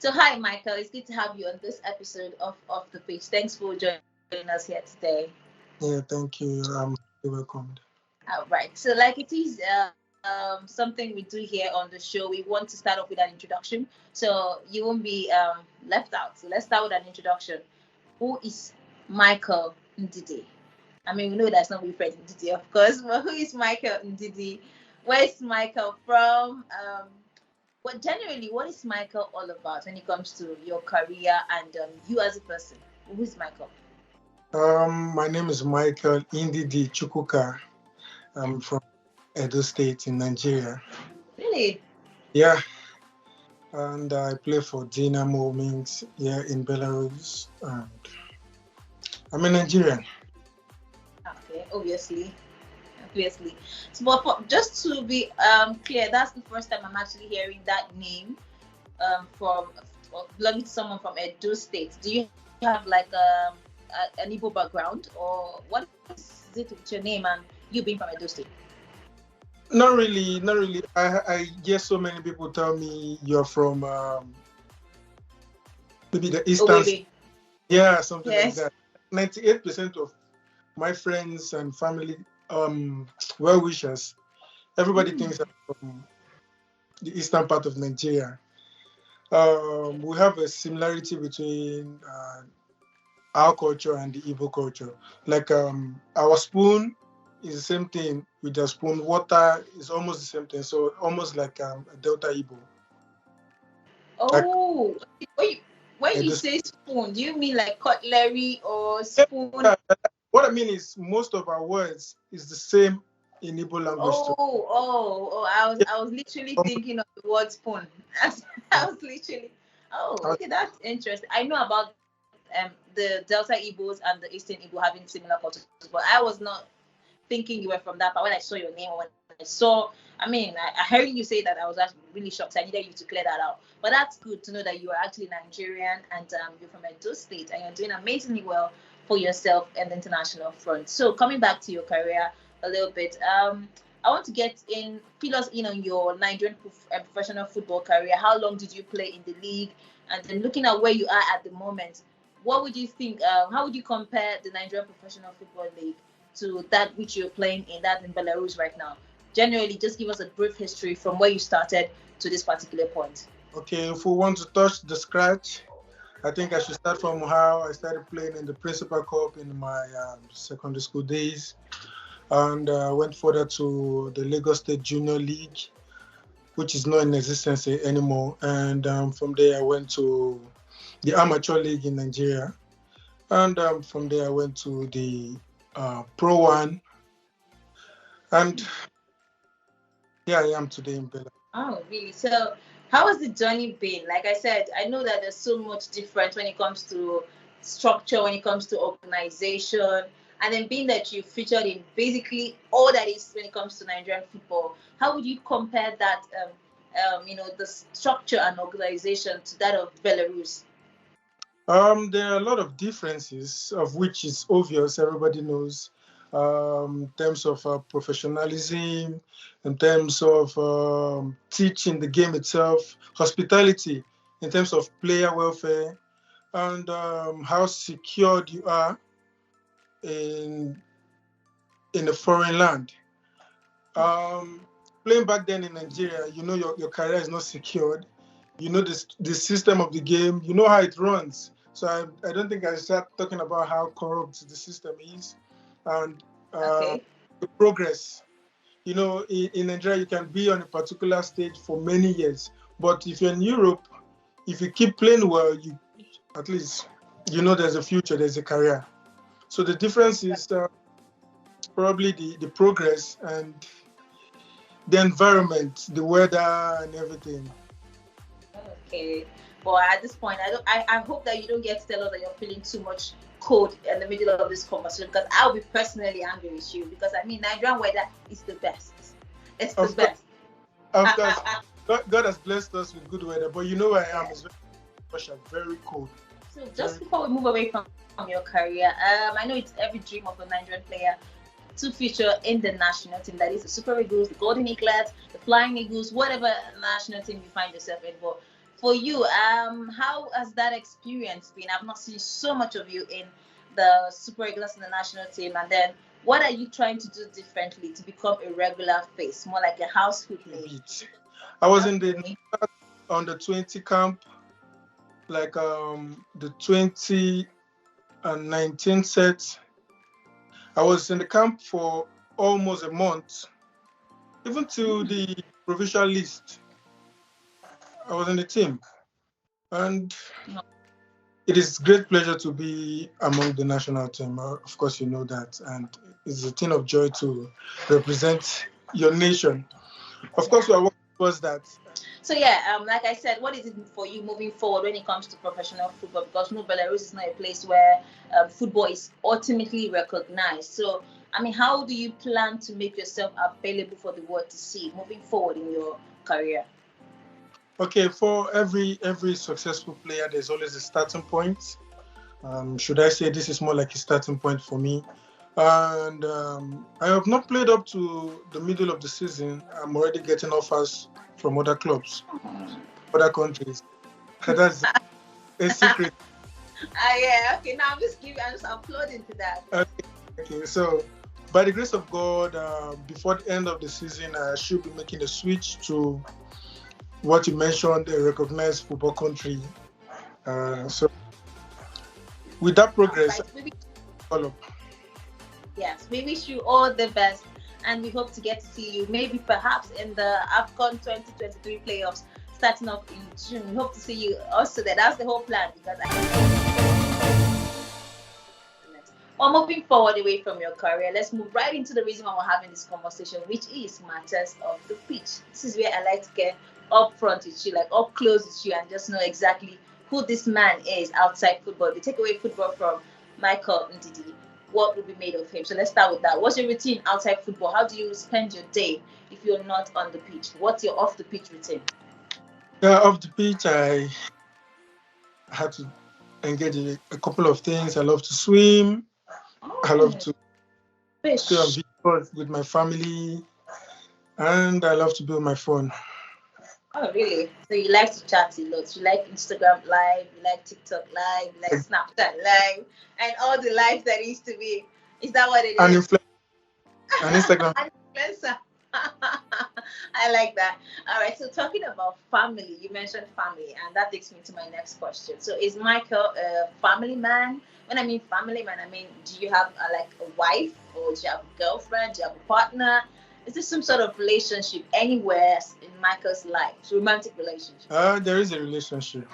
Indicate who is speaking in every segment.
Speaker 1: So hi, Michael. It's good to have you on this episode of Off the Pitch. Thanks for joining us here today.
Speaker 2: Yeah, thank you. You're welcome.
Speaker 1: All right. So like it is something we do here on the show, we want to start off with an introduction. So you won't be left out. So let's start with an introduction. Who is Micheal Ndidi? I mean, we know that's not Wilfred Ndidi, of course, but who is Micheal Ndidi? Where's Michael from? But generally, what is Michael all about when it comes to your career and you as a person? Who is Michael?
Speaker 2: My name is Micheal Ndidi Chukwuka. I'm from Edo State in Nigeria.
Speaker 1: Really?
Speaker 2: Yeah, and I play for Dynamo Minks here in Belarus. And I'm a Nigerian.
Speaker 1: Okay, obviously. So, but just to be clear, that's the first time I'm actually hearing that name from belonging to someone from Edo State. Do you have like an Igbo background, or what is it with your name and you being from Edo State?
Speaker 2: Not really, not really. I hear so many people tell me you're from maybe the Eastern. Yeah, something like that. 98% of my friends and family, well wishers, everybody thinks I'm from the eastern part of Nigeria. We have a similarity between our culture and the Igbo culture. Like our spoon is the same thing with the spoon. Water is almost the same thing. So almost like a Delta Igbo.
Speaker 1: Oh, like, when you say spoon, do you mean like cutlery or spoon?
Speaker 2: What I mean is most of our words is the same in Igbo language.
Speaker 1: I was literally thinking of the word spoon. I was literally, okay, that's interesting. I know about the Delta Igbos and the Eastern Igbo having similar cultures, but I was not thinking you were from that. But when I saw your name, I heard you say that, I was actually really shocked. I needed you to clear that out. But that's good to know that you are actually Nigerian and you're from Edo State and you're doing amazingly well for yourself and the international front. So coming back to your career a little bit, I want to fill us in on your Nigerian professional football career. How long did you play in the league? And then looking at where you are at the moment, what would you think? How would you compare the Nigerian professional football league to that which you're playing in Belarus right now? Generally, just give us a brief history from where you started to this particular point.
Speaker 2: Okay, if we want to touch the scratch, I think I should start from how I started playing in the Principal Cup in my secondary school days, and went further to the Lagos State Junior League, which is not in existence anymore. And from there, I went to the Amateur League in Nigeria, and from there, I went to the Pro One, and here I am today in Belarus.
Speaker 1: Oh, really? So how has the journey been? Like I said, I know that there's so much different when it comes to structure, when it comes to organization, and then being that you featured in basically all that is when it comes to Nigerian football. How would you compare that, the structure and organization to that of Belarus?
Speaker 2: There are a lot of differences, of which is obvious, everybody knows, in terms of professionalism, in terms of teaching the game itself, hospitality, in terms of player welfare, and how secured you are in a foreign land. Playing back then in Nigeria, you know your career is not secured. You know the system of the game. You know how it runs. So I don't think I start talking about how corrupt the system is and the progress. You know, in Nigeria, you can be on a particular stage for many years. But if you're in Europe, if you keep playing well, you at least you know there's a future, there's a career. So the difference is probably the progress and the environment, the weather and everything.
Speaker 1: Okay. But at this point, I hope that you don't get to tell us that you're feeling too much cold in the middle of this conversation, because I'll be personally angry with you, because I mean Nigerian weather is the best. It's the best.
Speaker 2: Of course. God has blessed us with good weather, but you know where I am is very cold.
Speaker 1: So just before we move away from your career, I know it's every dream of a Nigerian player to feature in the national team, that is the Super Eagles, the Golden Eaglets, the Flying Eagles, whatever national team you find yourself in. But for you, how has that experience been? I've not seen so much of you in the Super Regulars in the national team, and then what are you trying to do differently to become a regular face, more like a household name?
Speaker 2: I was in the
Speaker 1: Okay.
Speaker 2: under 20 camp, like the 20 and 19 set. I was in the camp for almost a month, even to the provincial list. I was in the team, and it is great pleasure to be among the national team. Of course, you know that, and it's a thing of joy to represent your nation. Of course, we are working towards that.
Speaker 1: So yeah, like I said, what is it for you moving forward when it comes to professional football? Because no, Belarus is not a place where football is ultimately recognized. So I mean, how do you plan to make yourself available for the world to see moving forward in your career?
Speaker 2: Okay, for every successful player, there's always a starting point. Should I say this is more like a starting point for me? And I have not played up to the middle of the season. I'm already getting offers from other clubs, other countries. That's a secret.
Speaker 1: Yeah, okay. Now I'm just applauding to that.
Speaker 2: Okay, so by the grace of God, before the end of the season, I should be making a switch to what you mentioned, a recognized football country. So with that progress,
Speaker 1: Right.
Speaker 2: follow.
Speaker 1: Yes, we wish you all the best, and we hope to get to see you maybe perhaps in the AFCON 2023 playoffs starting off in June. We hope to see you also there. That's the whole plan because well, moving forward away from your career, let's move right into the reason why we're having this conversation, which is matters of the pitch. This is where I like to get up front with you, like up close with you, and just know exactly who this man is outside football. If you take away football from Micheal Ndidi, what would be made of him? So let's start with that. What's your routine outside football? How do you spend your day if you're not on the pitch? What's your off the pitch routine?
Speaker 2: Off the pitch, I had to engage in a couple of things. I love to swim. I love to stay on
Speaker 1: Fish.
Speaker 2: video with my family, and I love to be on my phone.
Speaker 1: Oh, really? So you like to chat a lot? You like Instagram Live? You like TikTok Live? You like Snapchat Live? And all the lives that used to be. Is that what it
Speaker 2: And
Speaker 1: is?
Speaker 2: influence and Instagram.
Speaker 1: An influencer. I like that. All right. So talking about family, you mentioned family, and that takes me to my next question. So is Micheal a family man? When I mean family man, I mean, do you have like a wife, or do you have a girlfriend? Do you have a partner? Is there some sort of relationship anywhere in Michael's life? Romantic relationship?
Speaker 2: There is a relationship.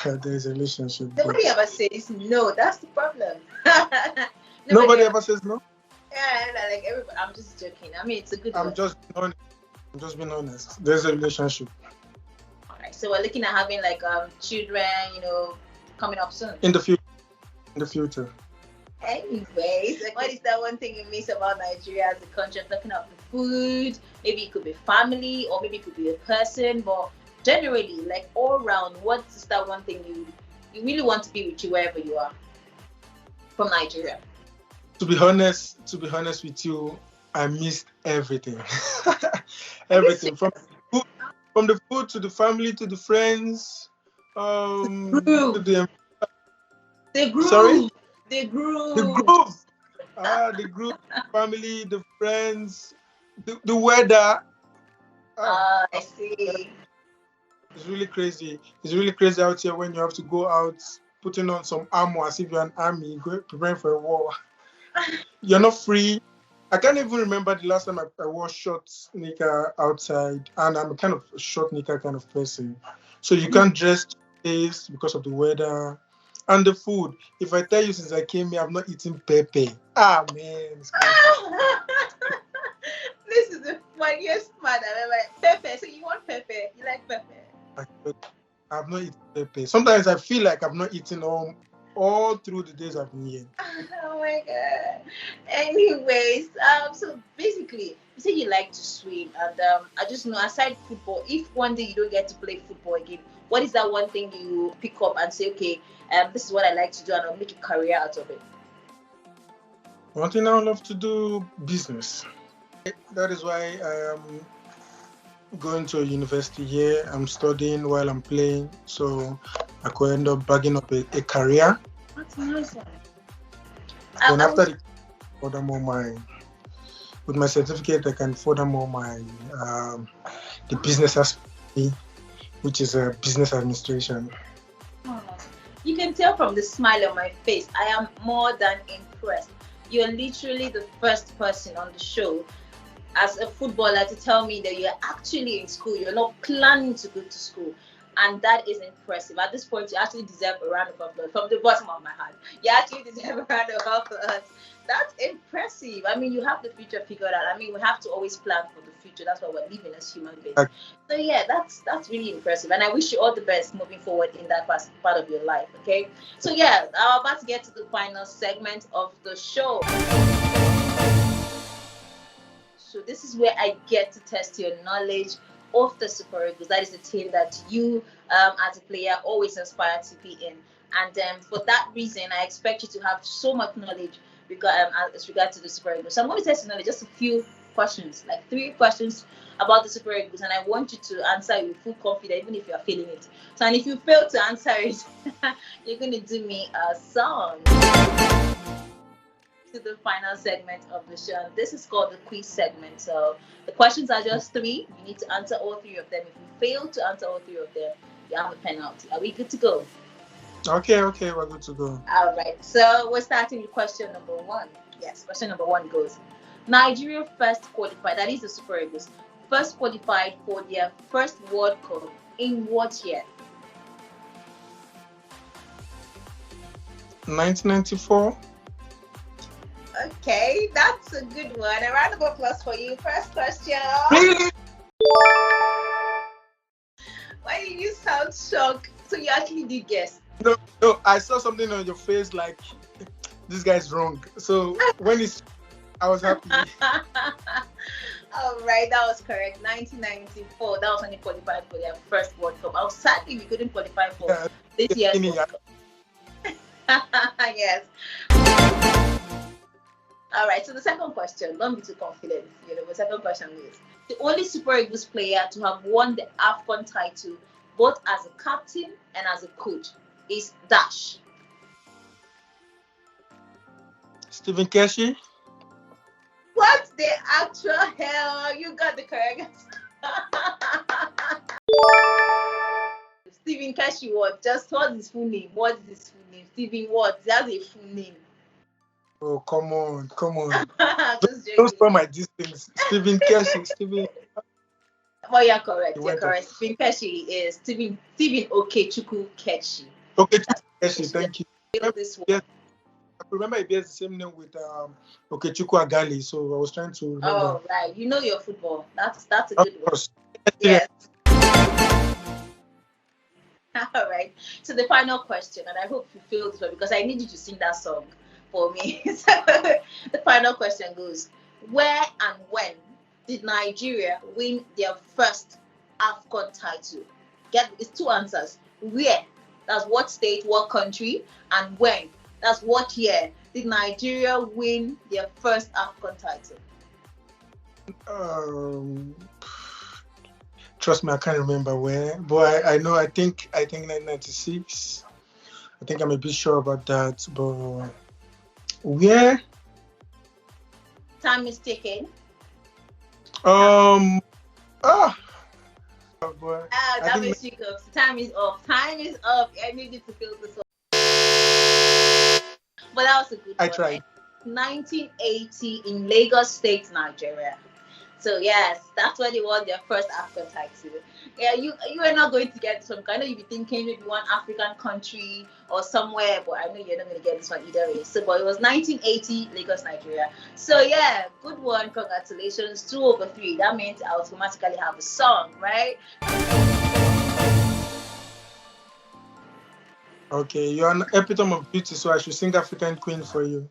Speaker 2: There is a relationship.
Speaker 1: Nobody ever says no. That's the problem.
Speaker 2: Nobody ever says no.
Speaker 1: Yeah, like everybody. I'm just joking. I mean, it's a good one.
Speaker 2: I'm just being honest. There's a relationship.
Speaker 1: All right. So we're looking at having like children, coming up soon.
Speaker 2: In the future. In the future.
Speaker 1: Anyways, like, what is that one thing you miss about Nigeria as a country? I'm talking about the food. Maybe it could be family, or maybe it could be a person. But generally, like all around, what is that one thing you really want to be with you wherever you are from Nigeria?
Speaker 2: To be honest with you, I missed everything. Everything from the food to the family to the friends. To
Speaker 1: the group.
Speaker 2: Sorry?
Speaker 1: The group.
Speaker 2: The group. The group, family, the friends, the weather.
Speaker 1: I see.
Speaker 2: It's really crazy. It's really crazy out here when you have to go out putting on some armor as if you're an army preparing for a war. You're not free. I can't even remember the last time I wore short knicker outside, and I'm a kind of a short knicker kind of person. So you can't dress days because of the weather and the food. If I tell you since I came here, I've not eaten pepper. Man, it's crazy.
Speaker 1: This is the funniest part I've ever. Pepper. So you want pepper? You like pepper?
Speaker 2: I've not eaten pepper. Sometimes I feel like I've not eaten all through the days I've been here.
Speaker 1: Oh my god. Anyways, so basically, you say you like to swim, and I just know aside football, if one day you don't get to play football again, what is that one thing you pick up and say, okay, this is what I like to do, and I'll make a career out of it?
Speaker 2: One thing I would love to do, business. That is why I am going to a university here. I'm studying while I'm playing, so I could end up bagging up a career.
Speaker 1: That's nice.
Speaker 2: Then after with my certificate, I can furthermore my the business aspect, which is a business administration.
Speaker 1: You can tell from the smile on my face, I am more than impressed. You're literally the first person on the show as a footballer to tell me that you're actually in school. You're not planning to go to school. And that is impressive. At this point, you actually deserve a round of applause from the bottom of my heart. You actually deserve a round of applause. That's impressive. I mean, you have the future figured out. I mean, we have to always plan for the future. That's why we're living as human beings. So yeah, that's really impressive. And I wish you all the best moving forward in that part of your life. Okay. So yeah, I'm about to get to the final segment of the show. So this is where I get to test your knowledge of the Super Eagles. That is the team that you, as a player, always aspire to be in. And for that reason, I expect you to have so much knowledge as regards to the Super Eagles. So I'm going to test your knowledge, just a few questions, like 3 questions about the Super Eagles, and I want you to answer with full confidence, even if you are feeling it. So, and if you fail to answer it, you're going to do me a song. To the final segment of the show. This is called the quiz segment. So the questions are just 3. You need to answer all 3 of them. If you fail to answer all 3 of them, you have a penalty. Are we good to go?
Speaker 2: Okay, we're good to go.
Speaker 1: All right. So we're starting with question number 1. Yes, question number 1 goes: Nigeria first qualified, that is the Super Eagles, first qualified for their first World Cup in what year?
Speaker 2: 1994.
Speaker 1: Okay, that's a good one. A round of applause for you. First question.
Speaker 2: Really?
Speaker 1: Why did you sound shocked? So you actually did guess?
Speaker 2: No, I saw something on your face like, this guy's wrong. So I was happy.
Speaker 1: All right, that was correct. 1994. That was when they qualified for their first World Cup. I was sadly we couldn't qualify for this year's World Cup. Yes. All right, so the second question, don't be too confident. The second question is: the only Super Eagles player to have won the AFCON title, both as a captain and as a coach, is Dash.
Speaker 2: Stephen Keshi.
Speaker 1: What the actual hell? You got the correct answer. Stephen Keshi what? Just what's his full name? What's his full name? Stephen what? That's a full name.
Speaker 2: Oh, come on. Don't spoil my distance. Stephen Keshi. Stephen.
Speaker 1: Well, you're correct. You're correct. Stephen Keshi is Stephen Okechukwu Keshi.
Speaker 2: Okechukwu Keshi, thank you.
Speaker 1: This one.
Speaker 2: Yes. I remember he bears the same name with Okechukwu Agali, so I was trying to remember.
Speaker 1: Oh, right. You know your football. That's a good one.
Speaker 2: Yes.
Speaker 1: All right. So the final question, and I hope you feel this one because I need you to sing that song for me. So the final question goes: where and when did Nigeria win their first AFCON title? It's 2 answers. Where? That's what state, what country, and when? That's what year did Nigeria win their first AFCON title?
Speaker 2: Trust me, I can't remember where, but I know. I think 1996. I think I'm a bit sure about that, but where?
Speaker 1: Time is ticking.
Speaker 2: Oh boy.
Speaker 1: That makes you go. Time is up. Time is up. I need you to feel this one. But that was a good one.
Speaker 2: I tried.
Speaker 1: 1980 in Lagos State, Nigeria. So yes, that's where they won their first AFCON title. Yeah, you are not going to get this one. I know you'll be thinking maybe one African country or somewhere, but I know you're not going to get this one either way. So, but it was 1980 Lagos, Nigeria. So yeah, good one. Congratulations. 2/3. That means I automatically have a song, right?
Speaker 2: Okay, you're an epitome of beauty, so I should sing African Queen for you.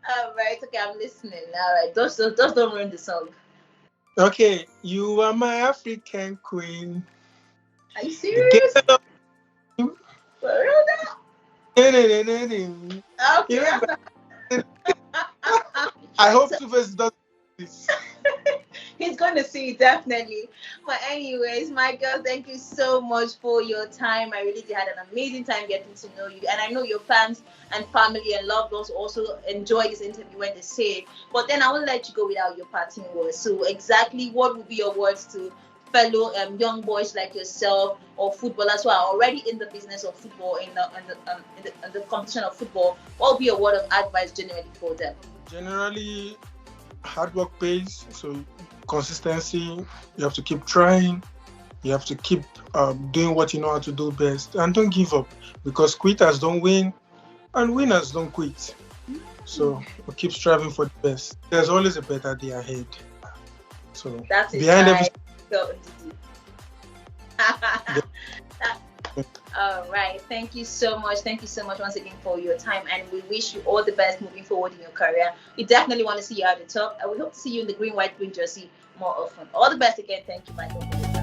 Speaker 1: All right, okay, I'm listening. All right, just don't ruin the song.
Speaker 2: Okay, you are my African queen.
Speaker 1: Are you serious? Okay.
Speaker 2: I hope Two-Face does this.
Speaker 1: He's going to see it, definitely. But anyways, Micheal, thank you so much for your time. I really had an amazing time getting to know you. And I know your fans and family and loved ones also enjoy this interview when they say it. But then I won't let you go without your parting words. So exactly what would be your words to fellow young boys like yourself or footballers who are already in the business of football, in the competition of football? What would be a word of advice generally for them?
Speaker 2: Generally, hard work pays. So consistency, you have to keep trying. You have to keep doing what you know how to do best, and don't give up, because quitters don't win and winners don't quit. So we keep striving for the best. There's always a better day ahead. So
Speaker 1: that's
Speaker 2: behind every
Speaker 1: all right, thank you so much once again for your time, and we wish you all the best moving forward in your career. We definitely want to see you at the top, and we hope to see you in the green, white, green jersey more often. All the best again. Thank you, Micheal.